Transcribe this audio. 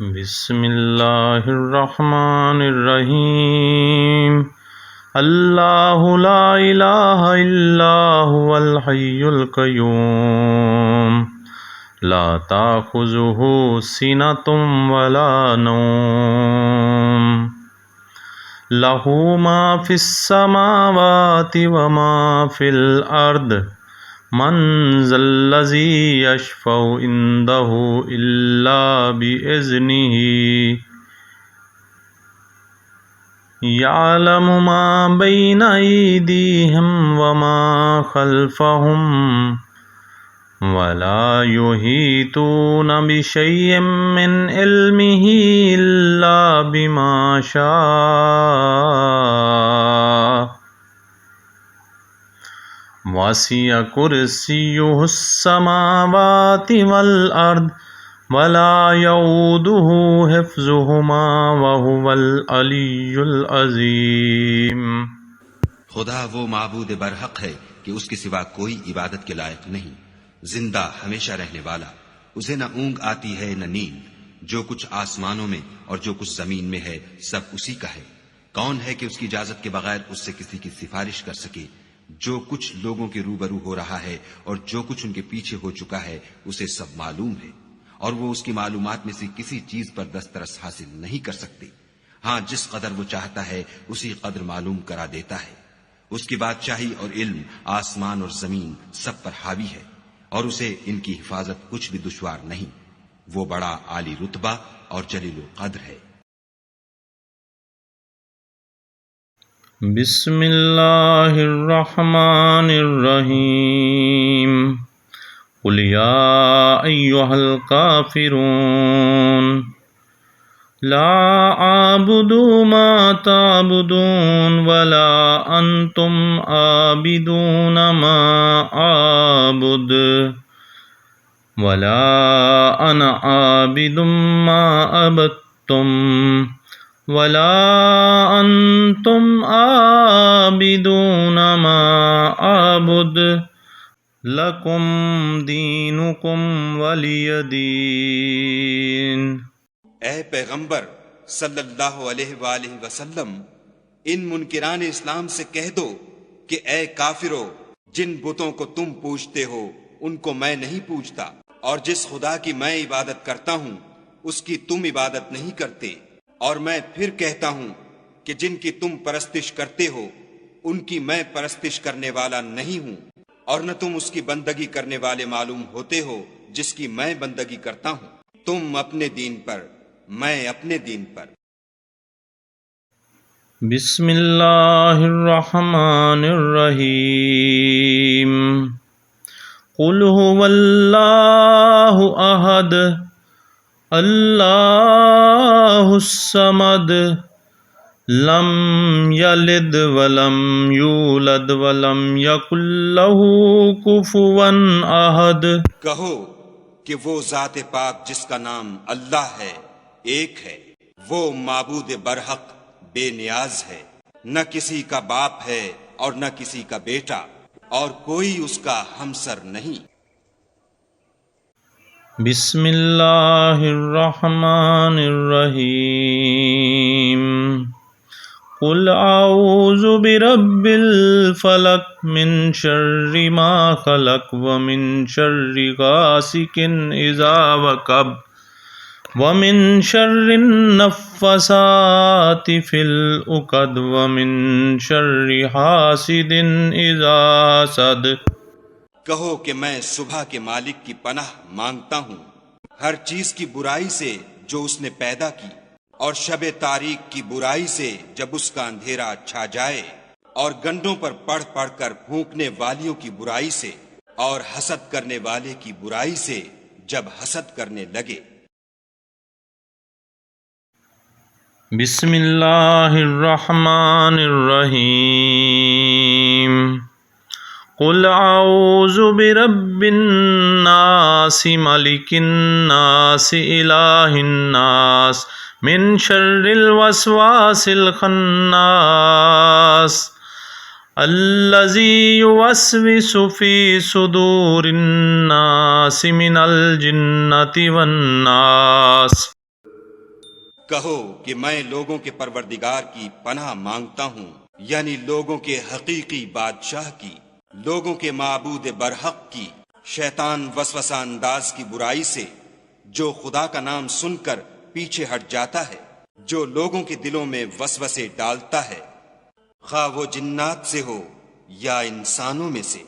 بسم اللہ الرحمن الرحیم اللہ لا الہ الا هو الحی القیوم لا تأخذہ سنۃ ولا نوم لہ ما فی السماوات وما فی الارض من ذا الذی یشفع عندہ الا بإذنہ یعلم ما بین ایدیہم وما خلفہم ولا یحیطون بشیء من علمہ الا بما شاء وسع کرسیہ السماوات والارض ولا یؤودہ حفظہما وہو العلی العظیم۔ خدا وہ معبود برحق ہے کہ اس کے سوا کوئی عبادت کے لائق نہیں، زندہ ہمیشہ رہنے والا، اسے نہ اونگ آتی ہے نہ نیند، جو کچھ آسمانوں میں اور جو کچھ زمین میں ہے سب اسی کا ہے۔ کون ہے کہ اس کی اجازت کے بغیر اس سے کسی کی سفارش کر سکے؟ جو کچھ لوگوں کے روبرو ہو رہا ہے اور جو کچھ ان کے پیچھے ہو چکا ہے اسے سب معلوم ہے، اور وہ اس کی معلومات میں سے کسی چیز پر دسترس حاصل نہیں کر سکتے۔ ہاں، جس قدر وہ چاہتا ہے اسی قدر معلوم کرا دیتا ہے۔ اس کی بادشاہی اور علم آسمان اور زمین سب پر حاوی ہے، اور اسے ان کی حفاظت کچھ بھی دشوار نہیں۔ وہ بڑا عالی رتبہ اور جلیل القدر ہے۔ بسم اللہ الرحمن الرحیم قل یا ایہا الکافرون لا اعبد ما تعبدون ولا انتم عابدون ما اعبد ولا انا عابد ما عبدتم ولا انتم عابدون ما اعبد لکم دینکم ولی دین۔ اے پیغمبر صلی اللہ علیہ وآلہ وسلم، ان منکران اسلام سے کہہ دو کہ اے کافرو، جن بتوں کو تم پوجتے ہو ان کو میں نہیں پوجتا، اور جس خدا کی میں عبادت کرتا ہوں اس کی تم عبادت نہیں کرتے، اور میں پھر کہتا ہوں کہ جن کی تم پرستش کرتے ہو ان کی میں پرستش کرنے والا نہیں ہوں، اور نہ تم اس کی بندگی کرنے والے معلوم ہوتے ہو جس کی میں بندگی کرتا ہوں۔ تم اپنے دین پر، میں اپنے دین پر۔ بسم اللہ الرحمن الرحیم قل هو اللہ احد اللہ الصمد لم یلد ولم یولد ولم یکن لہ کفوا احد۔ کہو کہ وہ ذات پاک جس کا نام اللہ ہے ایک ہے، وہ معبود برحق بے نیاز ہے، نہ کسی کا باپ ہے اور نہ کسی کا بیٹا، اور کوئی اس کا ہمسر نہیں۔ بسم اللہ الرحمن الرحیم قل اعوذ برب الفلق من شر ما خلق ومن شر غاسق اذا وقب ومن شر النفاثات في العقد ومن شر حاسد اذا حسد۔ کہو کہ میں صبح کے مالک کی پناہ مانگتا ہوں ہر چیز کی برائی سے جو اس نے پیدا کی، اور شب تاریک کی برائی سے جب اس کا اندھیرا چھا جائے، اور گنڈوں پر پڑھ پڑھ کر پھونکنے والیوں کی برائی سے، اور حسد کرنے والے کی برائی سے جب حسد کرنے لگے۔ بسم اللہ الرحمن الرحیم قل اعوذ برب الناس ملک الناس الہ الناس من شر الوسواس الخناس الذی یوسوس فی صدور الناس من الجنۃ والناس۔ کہو کہ میں لوگوں کے پروردگار کی پناہ مانگتا ہوں، یعنی لوگوں کے حقیقی بادشاہ کی، لوگوں کے معبود برحق کی، شیطان وسوسہ انداز کی برائی سے جو خدا کا نام سن کر پیچھے ہٹ جاتا ہے، جو لوگوں کے دلوں میں وسوسے ڈالتا ہے، خواہ وہ جنات سے ہو یا انسانوں میں سے۔